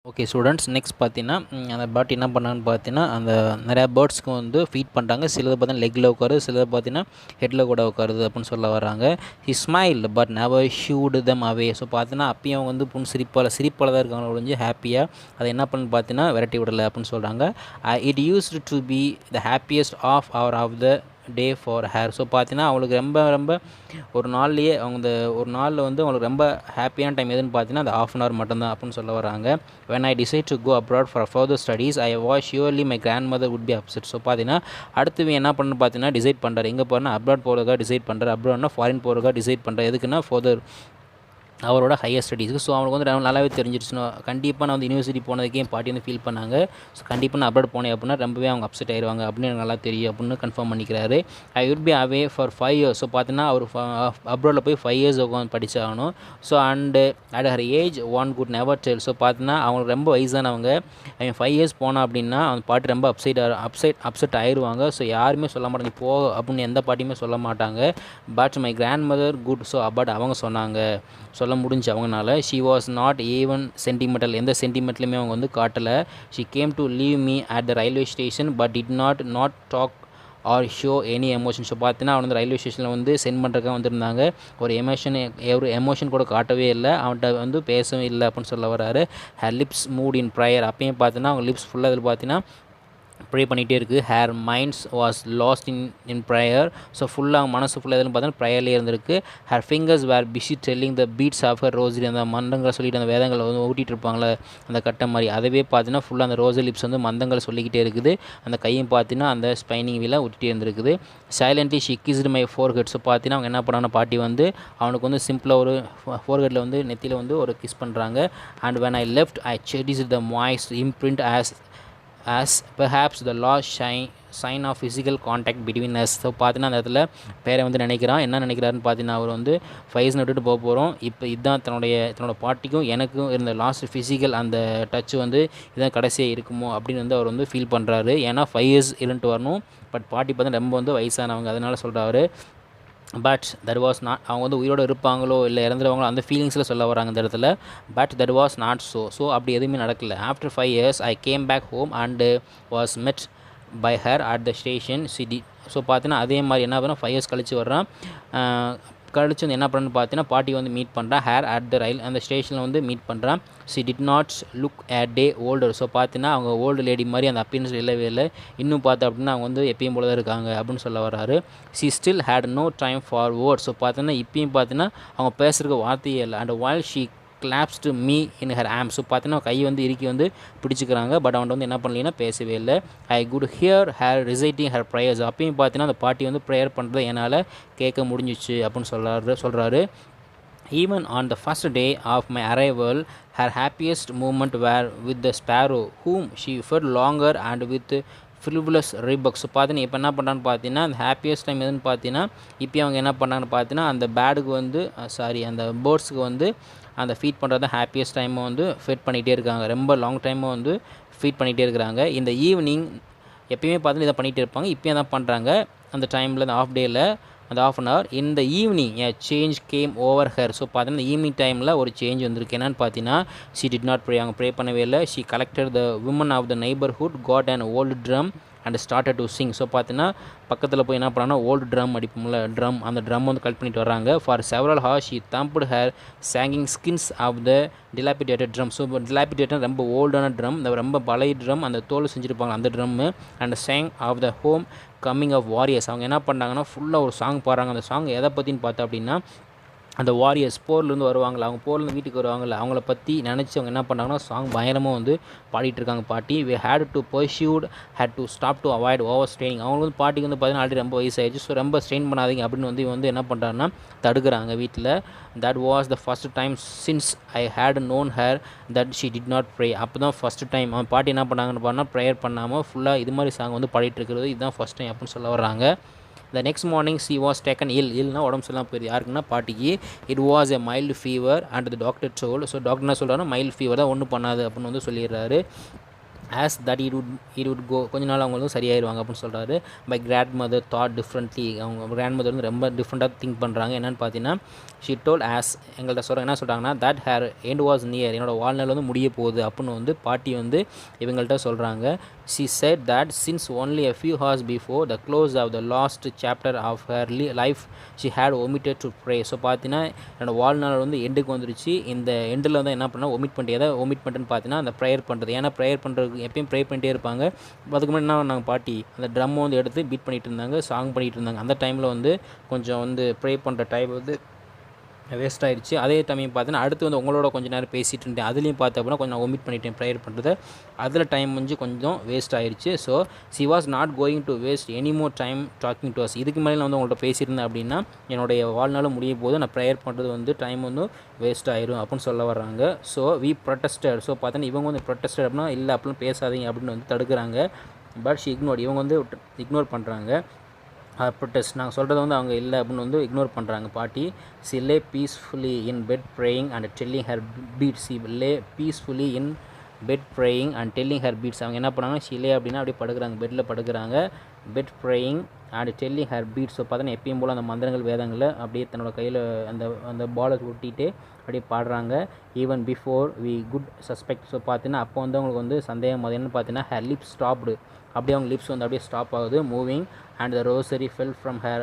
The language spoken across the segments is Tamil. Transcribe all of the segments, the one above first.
ஓகே ஸ்டூடெண்ட்ஸ், நெக்ஸ்ட் பார்த்தீங்கன்னா அந்த பேர்ட் என்ன பண்ணாங்கன்னு பார்த்தீங்கன்னா, அந்த நிறையா பேர்ட்ஸ்க்கு வந்து ஃபீட் பண்ணுறாங்க. சிலது பார்த்தீங்கன்னா லெக்கில் உட்காருது, சிலது பார்த்தீங்கன்னா ஹெட்டில் கூட உட்காருது அப்படின்னு சொல்ல வராங்க. He smile but never shoot them away. So பார்த்தீங்கன்னா அப்பயும் அவங்க வந்து சிரிப்பால் தான் இருக்காங்க ஒழிஞ்சு ஹாப்பியாக அதை என்ன பண்ணு பார்த்தீங்கன்னா விரட்டி விடலை அப்படின்னு சொல்கிறாங்க. It used to be the happiest of the day for her. So பார்த்தீங்கன்னா அவங்களுக்கு ரொம்ப ரொம்ப ஒரு நாள்லேயே ஒரு நாளில் வந்து அவங்களுக்கு ரொம்ப ஹாப்பியான டைம் எதுன்னு பார்த்தீங்கன்னா அந்த ½ hour மட்டும்தான் அப்படின்னு சொல்ல வராங்க. when I decide to go abroad for further studies, I was surely my grandmother would be upset. So பார்த்தீங்கன்னா அடுத்து என்ன பண்ணு பார்த்தீங்கன்னா டிசைட் பண்ணுறாரு, எங்கே போகிறேன்னா அப்ராட் போகிறதுக்காக டிசைட் பண்ணுறாரு. அப்ராட்னா ஃபாரின் போகிறதுக்காக டிசைட் பண்ணுறாரு. எதுக்குன்னா ஃபர்தர் அவரோட ஹையர் ஸ்டடீஸுக்கு. ஸோ அவங்களுக்கு வந்து நல்லாவே தெரிஞ்சிருச்சுன்னா கண்டிப்பாக நான் வந்து யூனிவர்சிட்டி போனதுக்கே என் பாட்டி வந்து ஃபீல் பண்ணாங்க. ஸோ கண்டிப்பாக நான் அப்ராட் போனேன் அப்படின்னா ரொம்பவே அவங்க அப்செட் ஆயிடுவாங்க அப்படின்னு எனக்கு நல்லா தெரியும் அப்படின்னு கன்ஃபார்ம் பண்ணிக்கிறாரு. I would be away for 5 years. So பார்த்தீங்கன்னா அவர் அப்ராடில் போய் 5 years உட்காந்து படித்தாகணும். So and at her age one could never tell. So பார்த்தீங்கன்னா அவங்களுக்கு ரொம்ப வயசானவங்க, அவன் 5 years போனான் அப்படின்னா அவங்க பாட்டி ரொம்ப அப்செட் ஆயிடுவாங்க. ஸோ யாருமே சொல்ல மாட்டாங்க போ அப்படின்னு, எந்த பாட்டியுமே சொல்ல மாட்டாங்க. But my grandmother could. So but அவங்க சொன்னாங்க, சொல்ல முடிஞ்சு அவங்கனால. She was not even sentimental. எந்த சென்டிமெண்ட்லையுமே அவங்க வந்து காட்டலை. She came to leave me at the railway station but did not talk or show any emotion. So பார்த்தீங்கன்னா அவன் வந்து ரயில்வே ஸ்டேஷனில் வந்து சென்ட் பண்ணுறதுக்காக வந்திருந்தாங்க. ஒரு எமோஷன் கூட காட்டவே இல்லை, அவன்கிட்ட வந்து பேசவும் இல்லை அப்படின்னு சொல்ல வராரு. Hair lips mood in prayer. அப்பயும் பார்த்தீங்கன்னா அவங்க லிப்ஸ் ஃபுல்லாக இதில் பார்த்தீங்கன்னா ப்ரே பண்ணிகிட்டே இருக்குது. Her minds was lost in prayer. So ஃபுல்லாக மனசு ஃபுல்லாக எதுன்னு பார்த்தீங்கன்னா ப்ரேயர்லேயே இருந்திருக்கு. Her fingers were busy telling the beads of her rosary. அந்த மந்தங்களை சொல்லிட்டு அந்த வேதங்களை வந்து ஊட்டிகிட்டு இருப்பாங்களே அந்த கட்டை மாதிரி, அதவே பார்த்தீங்கன்னா ஃபுல்லாக அந்த ரோசரி லிப்ஸ் வந்து மந்தங்களை சொல்லிக்கிட்டே இருக்குது. அந்த கையும் பார்த்தீங்கன்னா அந்த ஸ்பைனிங் வீலாக ஊட்டிகிட்டே இருந்திருக்குது. Silently she kissed my forehead. So பார்த்தீங்கன்னா அவங்க என்ன பண்ணாங்க, பாட்டி வந்து அவனுக்கு வந்து சிம்பிளாக ஒரு ஃபோர்ஹெட்டில் வந்து நெத்தியில் வந்து ஒரு கிஸ் பண்ணுறாங்க. And when I left I cherished the moist imprint as perhaps the last sign of physical contact between us. So பார்த்தீங்கன்னா அந்த இடத்துல பேரை வந்து நினைக்கிறான். என்ன நினைக்கிறாருன்னு பார்த்தீங்கன்னா அவர் வந்து 5 years விட்டுட்டு போகிறோம், இப்போ இதுதான் தன்னோட பாட்டிக்கும் எனக்கும் இருந்த லாஸ்ட் ஃபிசிக்கல் அந்த டச் வந்து இதுதான் கடைசியாக இருக்குமோ அப்படின்னு வந்து அவர் வந்து ஃபீல் பண்ணுறாரு. ஏன்னா 5 years இருந்துட்டு வரணும், பட் பாட்டி பார்த்தா ரொம்ப வந்து வயசானவங்க, அதனால் சொல்கிறாரு. பட் தட் வாஸ் நாட், அவங்க வந்து உயிரோடு இருப்பாங்களோ இல்லை இறந்துருவாங்களோ அந்த ஃபீலிங்ஸில் சொல்ல வராங்க இந்த இடத்துல. But that was not so அப்படி எதுவுமே நடக்கல. After 5 years I came back home and was met by her at the station city. So பார்த்தீங்கன்னா அதே மாதிரி என்ன பண்ணால் 5 years கழிச்சு வர்றான். கழிச்சு வந்து என்ன பண்ணுன்னு பார்த்தீங்கன்னா பாட்டி வந்து மீட் பண்ணுறான் ஹேர் அட் த ரயில் அந்த ஸ்டேஷனில் வந்து மீட் பண்ணுறான். She did not look at day older. So பார்த்தீங்கன்னா அவங்க ஓல்டு லேடி மாதிரி அந்த அப்பீரன்ஸ் இல்லவே இல்லை. இன்னும் பார்த்தா அப்படின்னா அவங்க வந்து எப்பயும் போல தான் இருக்காங்க அப்படின்னு சொல்ல வராரு. She still had no time for word. So பார்த்தீங்கன்னா இப்பயும் பார்த்தீங்கன்னா அவங்க பேசுகிறதுக்கு வார்த்தையே இல்லை. And while she clasped me in her arms. So பார்த்தீங்கன்னா கை வந்து இறுக்கி வந்து பிடிச்சிக்கிறாங்க. பட் அவன் வந்து என்ன பண்ணலைன்னா பேசவே இல்லை. I could here hair reciting her prayers. அப்பயும் பார்த்தீங்கன்னா அந்த பாட்டி வந்து ப்ரேயர் பண்ணுறதை என்னால் கேட்க முடிஞ்சிச்சு அப்படின்னு சொல்கிறாரு. Even on the first day of my arrival, her happiest moment were with the sparrow, whom she fed longer and with ஃபிலிபுலஸ் ரீபக்ஸ். பார்த்தீங்கன்னா இப்போ என்ன பண்ணுறான்னு பார்த்தீங்கன்னா அந்த ஹாப்பியஸ்ட் டைம் எதுன்னு பார்த்தீங்கன்னா இப்போ அவங்க என்ன பண்ணாங்கன்னு பார்த்தீங்கன்னா அந்த பேர்டுக்கு வந்து அந்த பேர்ட்ஸுக்கு வந்து அந்த ஃபீட் பண்ணுறது ஹாப்பியஸ்ட் டைமை வந்து ஃபீட் பண்ணிகிட்டே இருக்காங்க. ரொம்ப லாங் டைமை வந்து ஃபீட் பண்ணிகிட்டே இருக்கிறாங்க. இந்த ஈவினிங் எப்பயுமே பார்த்தீங்கன்னா இதை பண்ணிகிட்டே இருப்பாங்க, இப்போயும் தான் பண்ணுறாங்க. அந்த டைமில் அந்த ஆஃப் டேயில் அந்த ½ hour in the evening a change came over her. So பார்த்தீங்கன்னா ஈவினிங் டைமில் ஒரு சேஞ்ச் வந்திருக்கு. என்னென்னு பார்த்தீங்கன்னா ஷி டிட் நாட் ப்ரே. அவங்க ப்ரே பண்ணவே இல்லை. She collected the women of the neighbourhood got and old drum and started to sing. So பார்த்தீங்கன்னா பக்கத்தில் போய் என்ன பண்ணாங்கன்னா ஓல்டு ட்ரம் அடிப்போம்ல அந்த ட்ரம் வந்து கலெக்ட் பண்ணிட்டு வராங்க. For several hours she thumped her சாங்கிங் skins of the dilapidated drum. So dilapidated ரொம்ப ஓல்டான ட்ரம், இந்த ரொம்ப பழைய ட்ரம், அந்த தோல் செஞ்சுருப்பாங்க அந்த drum. And song of the homecoming of warriors. அவங்க என்ன பண்ணாங்கன்னா ஃபுல்லாக ஒரு சாங் பாடுறாங்க. அந்த சாங் எதை பற்றின்னு பார்த்தா அப்படின்னா அந்த வாரியர்ஸ் போர்லேருந்து வருவாங்களா, அவங்க போர்லேருந்து வீட்டுக்கு வருவாங்கள்ல, அவங்கள பற்றி நினச்சி அவங்க என்ன பண்ணாங்கன்னா சாங் பயங்கரமாக வந்து பாடிட்டு இருக்காங்க பாட்டி. We had to persuade had to stop to avoid overstraining. அவங்க வந்து பாட்டிக்கு வந்து பார்த்தீங்கன்னா ஆல்ரெடி ரொம்ப வயசாகிடுச்சு. ஸோ ரொம்ப ஸ்ட்ரெயின் பண்ணாதீங்க அப்படின்னு வந்து என்ன பண்ணுறாங்கன்னா தடுக்கிறாங்க வீட்டில். That was the first time since I had known her that she did not pray. அப்போ தான் ஃபஸ்ட்டு டைம் அவன் பாட்டி என்ன பண்ணாங்கன்னு பார்த்தா ப்ரேயர் பண்ணாமல் ஃபுல்லாக இது மாதிரி சாங் வந்து பாடிட்டு இருக்கிறது இதுதான் ஃபஸ்ட் டைம் அப்படின்னு சொல்ல வர்றாங்க. The next morning she was taken illனா உடம்பு சரியில்லாமல் போயிடுது. யாருக்குன்னா பாட்டிக்கு. It was a mild fever and the doctor told. So doctor என்ன சொல்கிறாங்கன்னா மைல்டு ஃபீவர் தான், ஒன்றும் பண்ணாது அப்படின்னு வந்து சொல்லிடுறாரு. As that it would go கொஞ்ச நாள் அவங்களும் சரியாயிருவாங்க அப்படின்னு சொல்கிறாரு. My grandmother thought differently, அவங்க கிராண்ட் மதர் வந்து ரொம்ப டிஃப்ரெண்ட்டாக திங்க் பண்ணுறாங்க. என்னென்னு பார்த்தீங்கன்னா ஷி டோல் ஆஸ் எங்கள்கிட்ட சொல்கிறாங்க, என்ன சொல்கிறாங்கன்னா that hair end was near, என்னோட வாழ்நாள் வந்து முடிய போகுது அப்படின்னு வந்து பாட்டி வந்து இவங்கள்ட்ட சொல்கிறாங்க. She said that since only a few hours before the close of the last chapter of her life she had omitted to pray. So பார்த்தீங்கன்னா என்னோட வாழ்நாள் வந்து எண்டுக்கு வந்துருச்சு, இந்த எண்டில் வந்து என்ன பண்ணால் ஒமிட் பண்ணிட்டு, எதை ஒமிட் பண்ணிட்டுன்னு பார்த்தீங்கன்னா அந்த ப்ரேயர் பண்ணுறது. ஏன்னா ப்ரேயர் பண்ணுறதுக்கு எப்பயும் ப்ரே பண்ணிட்டே இருப்பாங்க. அதுக்கு முன்னாடி என்ன பண்ணாங்க, பாட்டி அந்த ட்ரம்மை வந்து எடுத்து பீட் பண்ணிகிட்டு இருந்தாங்க, சாங் பண்ணிகிட்டு இருந்தாங்க. அந்த டைமில் வந்து கொஞ்சம் வந்து ப்ரே பண்ணுற டைம் வந்து வேஸ்ட் ஆகிடுச்சு. அதே டைம் பார்த்தீங்கன்னா அடுத்து வந்து உங்களோட கொஞ்சம் நேரம் பேசிகிட்டு இருந்தேன், அதுலேயும் பார்த்த அப்படின்னா கொஞ்சம் ஒமிட் பண்ணிட்டேன் ப்ரேயர் பண்ணுறது, அதில் டைம் கொஞ்சம் வேஸ்ட் ஆகிடுச்சு. So she was not going to waste any more time talking to us, இதுக்கு மேலே நான் வந்து உங்கள்கிட்ட பேசியிருந்தேன் அப்படின்னா என்னுடைய வாழ்நாளும் முடிய போது நான் ப்ரேயர் பண்ணுறது வந்து டைம் வந்து வேஸ்ட் ஆயிரும் அப்படின்னு சொல்ல வர்றாங்க. ஸோ வி ப்ரொட்டஸ்டட், ஸோ பார்த்தீங்கன்னா இவங்க வந்து ப்ரொட்டஸ்டட் அப்படின்னா இல்லை அப்படின்னு பேசாதீங்க அப்படின்னு வந்து தடுக்கிறாங்க. பட் ஷி இக்னோர், இவங்க வந்து இக்னோர் பண்ணுறாங்க. ப்ரொட்டஸ்ட் நாங்கள் சொல்கிறது வந்து அவங்க இல்லை அப்படின்னு வந்து இக்னோர் பண்ணுறாங்க பாட்டி. She lay peacefully in bed praying and telling her beads, she lay peacefully in bed praying and telling her beads, அவங்க என்ன பண்ணாங்க ஷிலே அப்படின்னா அப்படியே படுக்கிறாங்க, பெட்டில் படுக்கிறாங்க. Bed praying and telling her beads, so பார்த்தீங்கன்னா எப்பயும் போல் அந்த மந்திரங்கள் வேதங்களில் அப்படியே தன்னோட கையில் அந்த பாலை ஒட்டிகிட்டே அப்படியே பாடுறாங்க. Even before we could suspect, so பார்த்தீங்கன்னா அப்போ வந்து அவங்களுக்கு வந்து சந்தேகம் அது என்னன்னு பார்த்தீங்கன்னா ஹேர் லிப்ஸ் ஸ்டாப்டு, அப்படியே அவங்க லிப்ஸ் வந்து அப்படியே ஸ்டாப் ஆகுது moving. And the rosary fell from her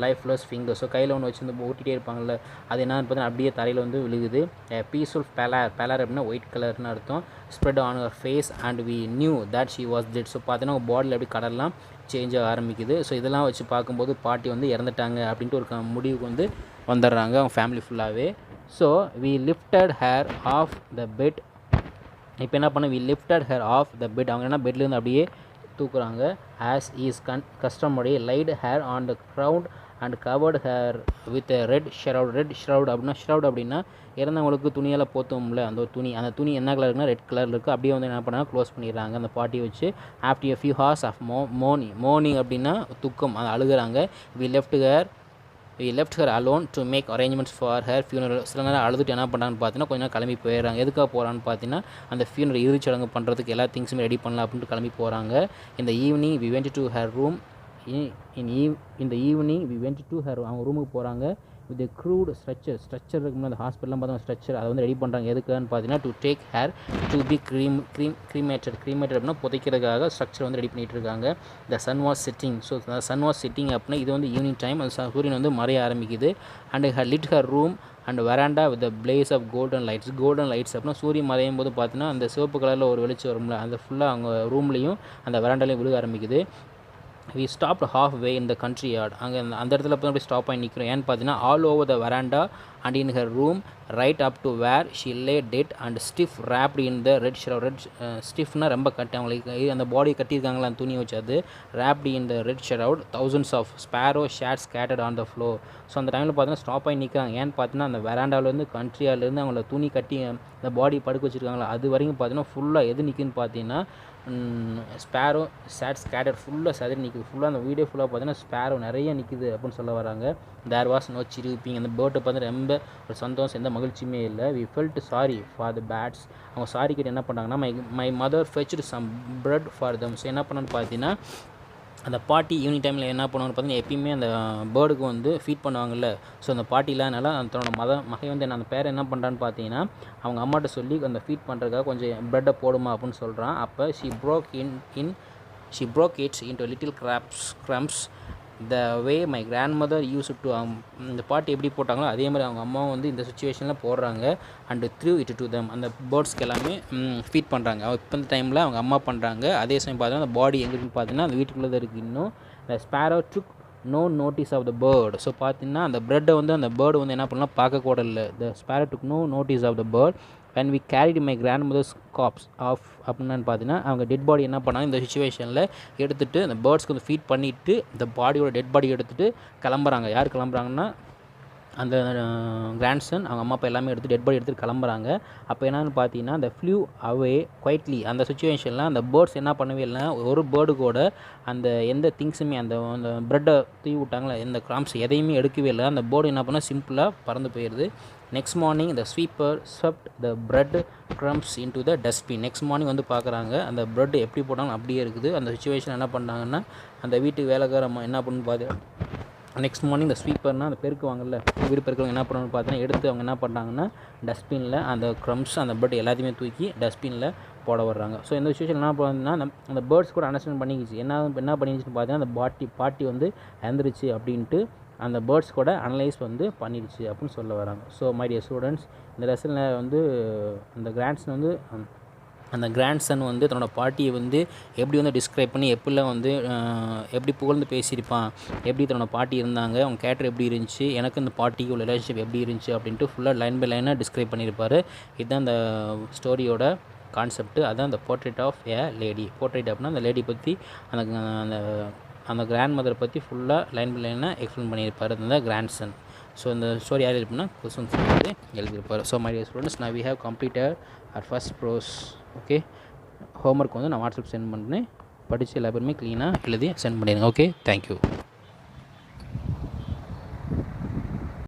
lifeless finger, so கையில் ஒன்று வச்சு வந்து ஓட்டிகிட்டே இருப்பாங்கள்ல, அது என்னன்னு பார்த்தீங்கன்னா அப்படியே தரையில் வந்து விழுகுது. பீஸ்ஃபுல் பேலர் அப்படின்னா ஒயிட் கலர்னு அர்த்தம். Spread on her face and we knew that she was dead, so பார்த்தீங்கன்னா பாடியில் அப்படி கடல்லாம் சேஞ்ச் ஆக ஆரம்பிக்குது. ஸோ இதெல்லாம் வச்சு பார்க்கும்போது பாட்டி வந்து இறந்துட்டாங்க அப்படின்ட்டு ஒரு முடிவுக்கு வந்து வந்துடுறாங்க அவங்க ஃபேமிலி ஃபுல்லாகவே. So we lifted her off the bed, இப்போ என்ன பண்ண we lifted her off the bed, அவங்க என்ன பெட்லேருந்து அப்படியே தூக்குறாங்க. As is customary laid her on the ground and covered her with red shroud அப்படின்னா இறந்தவங்களுக்கு துணியெல்லாம் போத்தோம்ல அந்த ஒரு துணி, அந்த துணி என்ன கலர் இருக்குன்னா ரெட் கலர் இருக்குது. அப்படியே வந்து என்ன பண்ணால் க்ளோஸ் பண்ணிடுறாங்க அந்த பாட்டியை வச்சு. After a few hours of mourning அப்படின்னா துக்கம், அது அழுகுறாங்க. We left her alone to make arrangements for her funeral, சில நேரம் அழுதுட்டு என்ன பண்ணுறான்னு பார்த்தீங்கன்னா கொஞ்சம் நேரம் கிளம்பி போயிடுறாங்க. எதுக்காக போகிறான்னு பார்த்தீங்கன்னா அந்த ஃபியூனரல் இறுதிச்சடங்கு பண்ணுறதுக்கு எல்லா திங்ஸுமே ரெடி பண்ணலாம் அப்படின்ட்டு கிளம்பி போகிறாங்க. இந்த evening we went to her room, இந்த evening we went to her, அவங்க ரூமுக்கு போகிறாங்க. வித் க்ரூட் ஸ்ட்ரக்சர் இருக்கும்போது அந்த ஹாஸ்பிட்டலாம் பார்த்தா ஸ்ட்ரக்சர் அதை வந்து ரெடி பண்ணுறாங்க. எதுக்குன்னு பார்த்தீங்கன்னா to take her to be cremated அப்படின்னா புதைக்கிறதுக்காக ஸ்ட்ரக்சர் வந்து ரெடி பண்ணிகிட்டு இருக்காங்க. The sun was setting, so sun was setting அப்படின்னா இது வந்து ஈவினிங் டைம், அது சூரியன் வந்து மறைய ஆரம்பிக்குது. And lit her room and veranda with the blaze of golden lights அப்படின்னா சூரியன் மறையும் போது பார்த்தீங்கன்னா அந்த சிவப்பு கலரில் ஒரு வெளிச்சம் வரும்ல, அந்த ஃபுல்லாக அவங்க ரூம்லேயும் அந்த வெராண்டாலையும் விழுக ஆரம்பிக்குது. We stopped halfway in the country yard, அங்கே அந்த இடத்துல போய் அப்படியே ஸ்டாப் ஆகி நிற்கிறோம். ஏன்னு பார்த்தீங்கன்னா all over the veranda and in her room right up to where she lay dead and stiff wrapped in the red ஸ்டிஃப்னா ரொம்ப கட்டி, அவங்களுக்கு அந்த பாடி கட்டியிருக்காங்களா அந்த துணியை வச்சு, அது wrapped in the red shroud thousands of sparrow shades scattered on the floor. So அந்த டைமில் பார்த்தீங்கன்னா ஸ்டாப் ஆகி நிற்கிறாங்க. ஏன்னு பார்த்தீங்கன்னா அந்த வெராண்டாவிலேருந்து கண்ட்ரியாலேருந்து அவங்கள துணி கட்டி அந்த பாடி படுக்க வச்சுருக்காங்களா அது வரைக்கும் பார்த்தீங்கன்னா ஃபுல்லாக எது நிற்குன்னு பார்த்தீங்கன்னா ஸ்பேரோ ஷேட் ஸ்கேட்டர் ஃபுல்லாக சதுரி நிற்குது. ஃபுல்லாக அந்த வீடியோ ஃபுல்லாக பார்த்தீங்கன்னா ஸ்பேரோ நிறைய நிற்குது அப்படின்னு சொல்ல வராங்க. தேர் வாஸ் நோ சிரிப்பிங், அந்த பேர்ட்டை பார்த்து ரொம்ப ஒரு சந்தோஷம், எந்த மகிழ்ச்சியுமே இல்லை. We felt sorry for the birds, அவங்க சாரி கிட்ட என்ன பண்ணாங்கன்னா my mother fetched some bread for them. So என்ன பண்ணான்னு பார்த்தீங்கன்னா அந்த பாட்டி ஈவினிங் டைமில் என்ன பண்ணுவாங்கன்னு பார்த்தீங்கன்னா எப்பயுமே அந்த பேர்டுக்கு வந்து ஃபீட் பண்ணுவாங்கல்ல. ஸோ அந்த பாட்டி இல்லாதனால தன்னோட மகை வந்து அந்த பேரை என்ன பண்ணுறான்னு பார்த்தீங்கன்னா அவங்க அம்மாட்ட சொல்லி அந்த ஃபீட் பண்ணுறதுக்காக கொஞ்சம் ப்ரெட்டை போடுமா அப்படின்னு சொல்கிறான். அப்போ she broke it into little crumbs the way my grandmother used to. இந்த பாட்டி எப்படி போட்டாங்களோ அதே மாதிரி அவங்க அம்மாவும் வந்து இந்த சுச்சுவேஷனில் போடுறாங்க. And threw it to them, அந்த பேர்ட்ஸ்க்கு எல்லாமே ஃபீட் பண்ணுறாங்க. இப்போ இந்த டைமில் அவங்க அம்மா பண்ணுறாங்க. அதே சமயம் பார்த்தீங்கன்னா அந்த பாடி எங்கே இருக்குன்னு பார்த்தீங்கன்னா அந்த வீட்டுக்குள்ளே தான் இருக்குது இன்னும். the sparrow took no notice of the bird. So பார்த்தீங்கன்னா அந்த ப்ரெட்டை வந்து அந்த பேர்டு வந்து என்ன பண்ணலாம் பார்க்கக்கூட இல்லை. the sparrow took no notice of the bird when we carried my grandmother's corpse off. அப்படின்னு பார்த்தீங்கன்னா அவங்க டெட் பாடி என்ன பண்ணாங்க இந்த சுச்சுவேஷனில் எடுத்துகிட்டு அந்த பேர்ட்ஸ்க்கு வந்து ஃபீட் பண்ணிவிட்டு இந்த பாடியோட டெட் பாடி எடுத்துகிட்டு கிளம்புறாங்க. யார் கிளம்புறாங்கன்னா அந்த கிராண்ட்சன் அவங்க அம்மா அப்பா எல்லாமே எடுத்து டெட் பாடி எடுத்துகிட்டு கிளம்புறாங்க. அப்போ என்னன்னு பார்த்தீங்கன்னா அந்த ஃப்ளூ அவே குவைட்லி. அந்த சுச்சுவேஷனில் அந்த பேர்ட்ஸ் என்ன பண்ணவே இல்லைன்னா ஒரு பேர்டு கூட அந்த எந்த திங்ஸுமே அந்த அந்த ப்ரெட்டை தூவி விட்டாங்களே எந்த கிராம்ஸ் எதையுமே எடுக்கவே இல்லை. அந்த பேர்டு என்ன பண்ணால் சிம்பிளாக பறந்து போயிடுது. Next morning the sweeper swept the bread crumbs into the dustbin. Next morning வந்து பார்க்குறாங்க அந்த ப்ரெட் எப்படி போட்டாலும் அப்படியே இருக்குது. அந்த சுச்சுவேஷன் என்ன பண்ணாங்கன்னா அந்த வீட்டுக்கு வேலைக்காரம்மா என்ன பண்ணுன்னு பார்த்து நெக்ஸ்ட் மார்னிங் இந்த ஸ்வீப்பர்னால் அந்த பெருக்குவாங்கல்ல வீடு பெருக்கவங்க என்ன பண்ணணும்னு பார்த்தீங்கன்னா எடுத்து அவங்க என்ன பண்ணுறாங்கன்னா டஸ்ட்பினில் அந்த க்ரம்ஸ் அந்த பிரெட் எல்லாத்தையுமே தூக்கி டஸ்ட்பினில் போட வர்றாங்க. ஸோ இந்த சுச்சுவேஷன் என்ன பண்ணுன்னா அந்த பேர்ட்ஸ் கூட அண்டர்ஸ்டாண்ட் பண்ணிக்கிச்சு என்ன பண்ணிடுச்சுன்னு பார்த்தீங்கன்னா அந்த பாட்டி வந்து இறந்துருச்சு அப்படின்ட்டு அந்த பேர்ட்ஸ் கூட அனலைஸ் வந்து பண்ணிடுச்சு அப்படின்னு சொல்ல வராங்க. ஸோ மை டியர் ஸ்டூடெண்ட்ஸ், இந்த லெசனில் வந்து அந்த அந்த கிராண்ட்சன் வந்து தன்னோட பாட்டியை வந்து எப்படி வந்து டிஸ்கிரைப் பண்ணி எப்படிலாம் வந்து எப்படி புகழ்ந்து பேசியிருப்பான், எப்படி தன்னோட பாட்டி இருந்தாங்க, அவங்க கேரக்டர் எப்படி இருந்துச்சு, எனக்கு இந்த பாட்டிக்கு உள்ள ரிலேஷன்ஷிப் எப்படி இருந்துச்சு அப்படின்ட்டு ஃபுல்லாக லைன் பை லைனாக டிஸ்கிரைப் பண்ணியிருப்பார். இதுதான் அந்த ஸ்டோரியோட கான்செப்ட். அதுதான் அந்த portrait of a lady. Portrait அப்படின்னா அந்த லேடி பற்றி அந்த அந்த அந்த கிராண்ட் மதரை பற்றி ஃபுல்லாக லைன் பை லைனாக எக்ஸ்பிளைன் பண்ணியிருப்பார் அந்த கிராண்ட்சன். ஸோ இந்த ஸ்டோரி யார் எழுதினா குசுன் வந்து எழுதியிருப்பார். ஸோ மை டியர் ஸ்டூடெண்ட்ஸ், நான் we have completed our first prose. Okay, homework வந்து நான் வாட்ஸ்அப் சென்ட் பண்ணேன். படித்து எல்லா பேருமே க்ளீனாக எழுதி சென்ட் பண்ணிடுங்க. Okay, thank you.